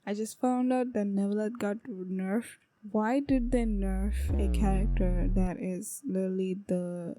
I just found out that Nevuillette got nerfed. Why did they nerf a character that is literally the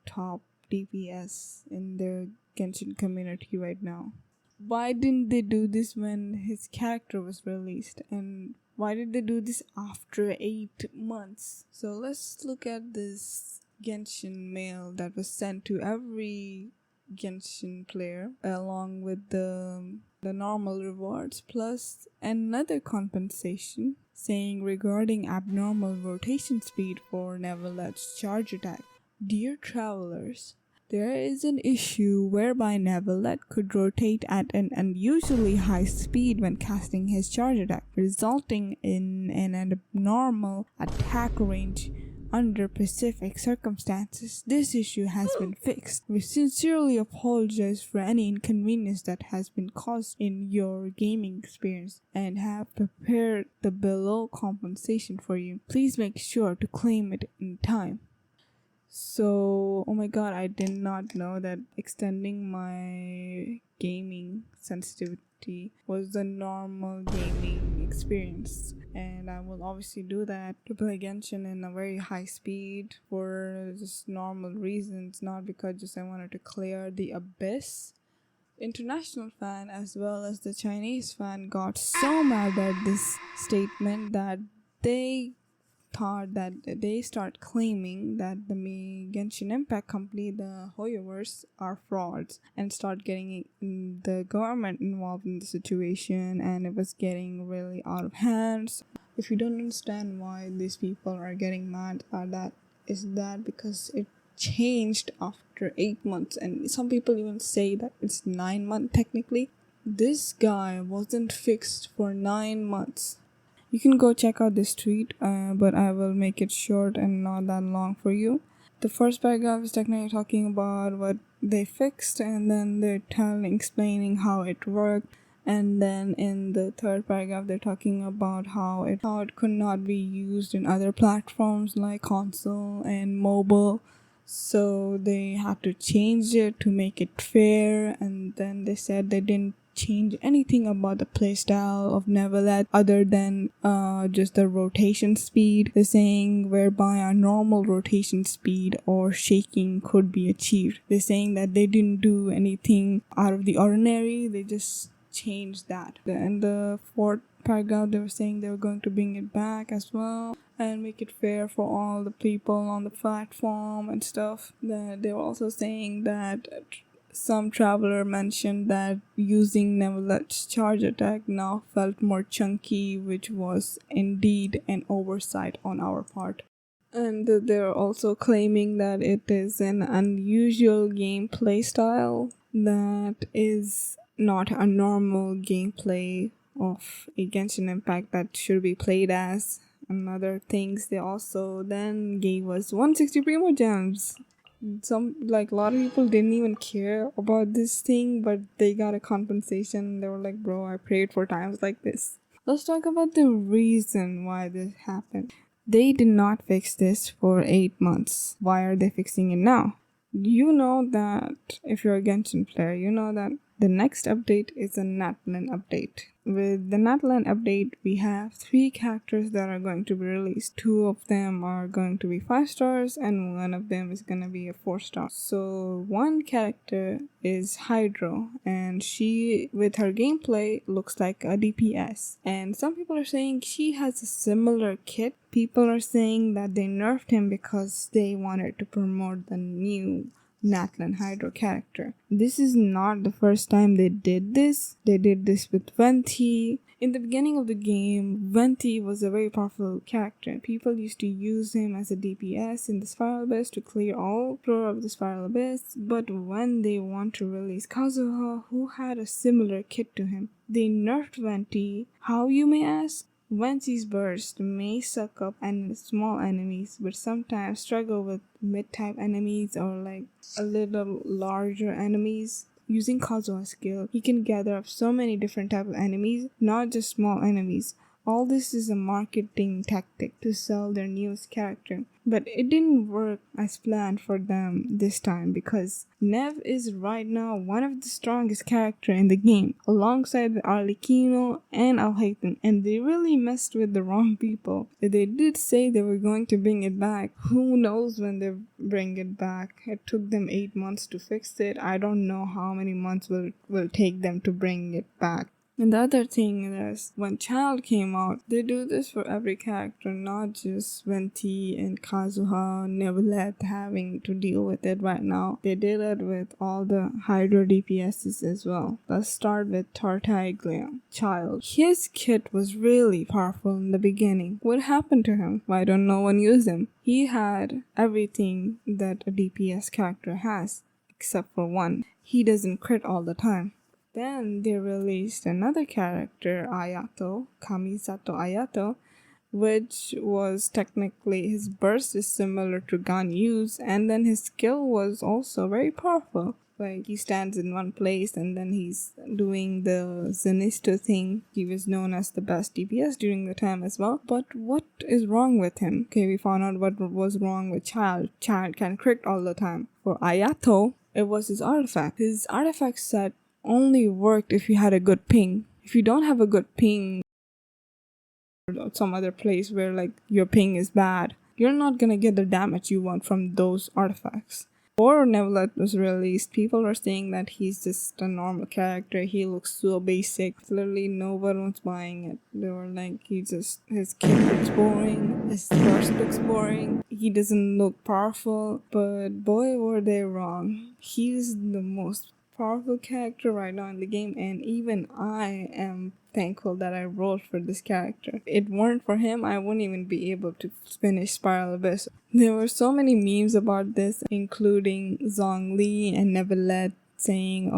top DPS in their Genshin community right now? Why didn't they do this when his character was released? And why did they do this after 8 months? So let's look at this Genshin mail that was sent to every Genshin player along with the normal rewards plus another compensation saying regarding abnormal rotation speed for Neuvillette's charge attack. Dear travelers, there is an issue whereby Nevuillette could rotate at an unusually high speed when casting his charge attack, resulting in an abnormal attack range under specific circumstances. This issue has been fixed. We sincerely apologize for any inconvenience that has been caused in your gaming experience and have prepared the below compensation for you. Please make sure to claim it in time. So, oh my god, I did not know that extending my gaming sensitivity was the normal gaming experience. And I will obviously do that to play Genshin in a very high speed for just normal reasons, not because just I wanted to clear the abyss. International fan as well as the Chinese fan got so mad at this statement that they thought that they start claiming that the Genshin Impact company, the hoyoverse, are frauds and start getting the government involved in the situation, and it was getting really out of hand. If you don't understand why these people are getting mad at that, is that because it changed after 8 months, and some people even say that it's 9 months technically. This guy wasn't fixed for 9 months. You can go check out this tweet, but I will make it short and not that long for you. The first paragraph is technically talking about what they fixed, and then they're explaining how it worked. And then in the third paragraph, they're talking about how it could not be used in other platforms like console and mobile. So they had to change it to make it fair, and then they said they didn't change anything about the playstyle of Nevuillette other than just the rotation speed. They're saying whereby a normal rotation speed or shaking could be achieved. They're saying that they didn't do anything out of the ordinary, they just changed that. In the fourth paragraph, they were saying they were going to bring it back as well and make it fair for all the people on the platform and stuff. They were also saying that some traveler mentioned that using Neuvillette's charge attack now felt more chunky, which was indeed an oversight on our part. And they're also claiming that it is an unusual gameplay style that is not a normal gameplay of a Genshin Impact that should be played as. And other things, they also then gave us 160 Primogems. A lot of people didn't even care about this thing, but they got a compensation. They were like, bro, I prayed for times like this. Let's talk about the reason why this happened. They did not fix this for 8 months. Why are they fixing it now? You know that if you're a Genshin player, you know that the next update is a Natlan update. With the Natlan update, we have 3 characters that are going to be released. 2 of them are going to be 5 stars and 1 of them is going to be a 4 star. So one character is Hydro, and she, with her gameplay, looks like a DPS. And some people are saying she has a similar kit. People are saying that they nerfed him because they wanted to promote the new Natlan Hydro character. This is not the first time they did this. They did this with Venti. In the beginning of the game, Venti was a very powerful character. People used to use him as a DPS in the Spiral Abyss to clear all floor of the Spiral Abyss. But when they want to release Kazuha, who had a similar kit to him, they nerfed Venti. How, you may ask? Venti's burst may suck up small enemies, but sometimes struggle with mid-type enemies or like a little larger enemies. Using Kazuha's skill, he can gather up so many different types of enemies, not just small enemies. all this is a marketing tactic to sell their newest character. But it didn't work as planned for them this time because Nev is right now one of the strongest characters in the game, alongside with Arlecchino and Alhaitham, and they really messed with the wrong people. They did say they were going to bring it back. Who knows when they bring it back? It took them 8 months to fix it. I don't know how many months will take them to bring it back. And the other thing is, when Child came out, they do this for every character, not just Venti and Kazuha, Nevuillette having to deal with it right now. They did it with all the Hydro DPSs as well. Let's start with Tartaglia. Child. His kit was really powerful in the beginning. What happened to him? Why don't no one use him? He had everything that a DPS character has, except for one. He doesn't crit all the time. Then they released another character, Ayato, Kamisato Ayato, which was technically, his burst is similar to Ganyu's, and then his skill was also very powerful. Like, he stands in one place and then he's doing the Zenisto thing. He was known as the best DPS during the time as well. But what is wrong with him? Okay, we found out what was wrong with Child. Child can crit all the time. For Ayato, it was his artifact. His artifact set only worked if you had a good ping. If you don't have a good ping, or some other place where like your ping is bad, you're not gonna get the damage you want from those artifacts. Before Nevuillette was released, people were saying that he's just a normal character. He looks so basic. Literally no one was buying it. They were like, his kit looks boring, his burst looks boring, he doesn't look powerful. But boy, were they wrong. He's the most powerful character right now in the game, and even I am thankful that I rolled for this character. If it weren't for him, I wouldn't even be able to finish Spiral Abyss. There were so many memes about this, including Zhongli and Neuvillette saying,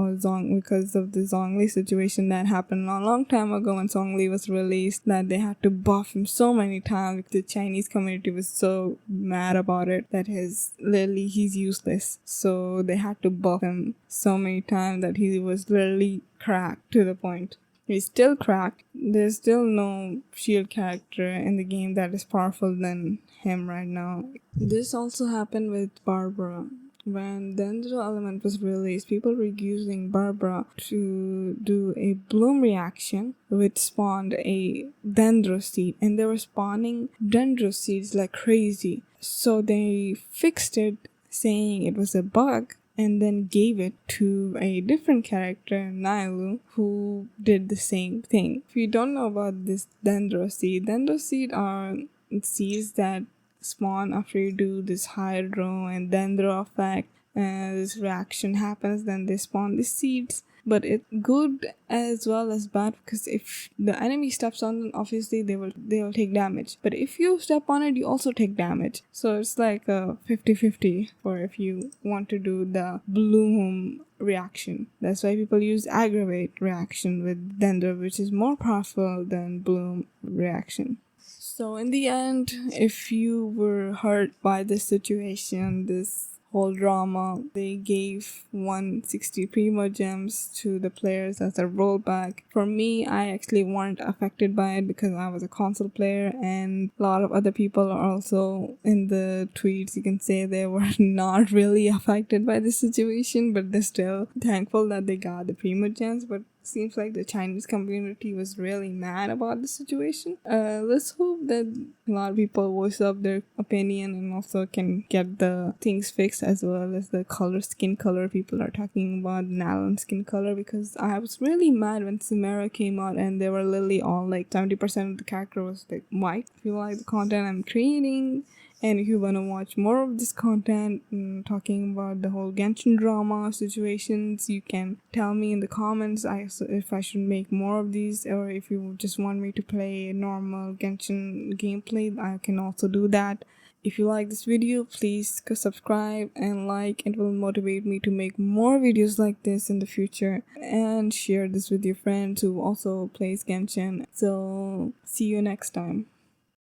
because of the Zhongli situation that happened a long time ago when Zhongli was released, that they had to buff him so many times. The Chinese community was so mad about it that he's useless. So they had to buff him so many times that he was literally cracked to the point. He's still cracked. There's still no shield character in the game that is powerful than him right now. This also happened with Barbara. When Dendro Element was released, people were using Barbara to do a bloom reaction, which spawned a Dendro seed, and they were spawning Dendro seeds like crazy. So they fixed it, saying it was a bug, and then gave it to a different character, Nilou, who did the same thing. If you don't know about this Dendro seed are seeds that spawn after you do this hydro and dendro effect, and this reaction happens, then they spawn the seeds. But it's good as well as bad, because if the enemy steps on them, obviously they will take damage, but if you step on it, you also take damage. So it's like a 50-50 for if you want to do the bloom reaction. That's why people use aggravate reaction with dendro, which is more powerful than bloom reaction. So in the end, if you were hurt by this situation, this whole drama, they gave 160 Primogems to the players as a rollback. For me, I actually weren't affected by it because I was a console player, and a lot of other people are also in the tweets. You can say they were not really affected by this situation, but they're still thankful that they got the Primogems. But seems like the Chinese community was really mad about the situation. Let's hope that a lot of people voice up their opinion and also can get the things fixed, as well as the skin color people are talking about, Nalan skin color, because I was really mad when Samara came out and they were literally all like 70% of the character was like white. If you like the content I'm creating, and if you want to watch more of this content talking about the whole Genshin drama situations, you can tell me in the comments if I should make more of these, or if you just want me to play normal Genshin gameplay, I can also do that. If you like this video, please subscribe and like. It will motivate me to make more videos like this in the future, and share this with your friends who also plays Genshin. So see you next time.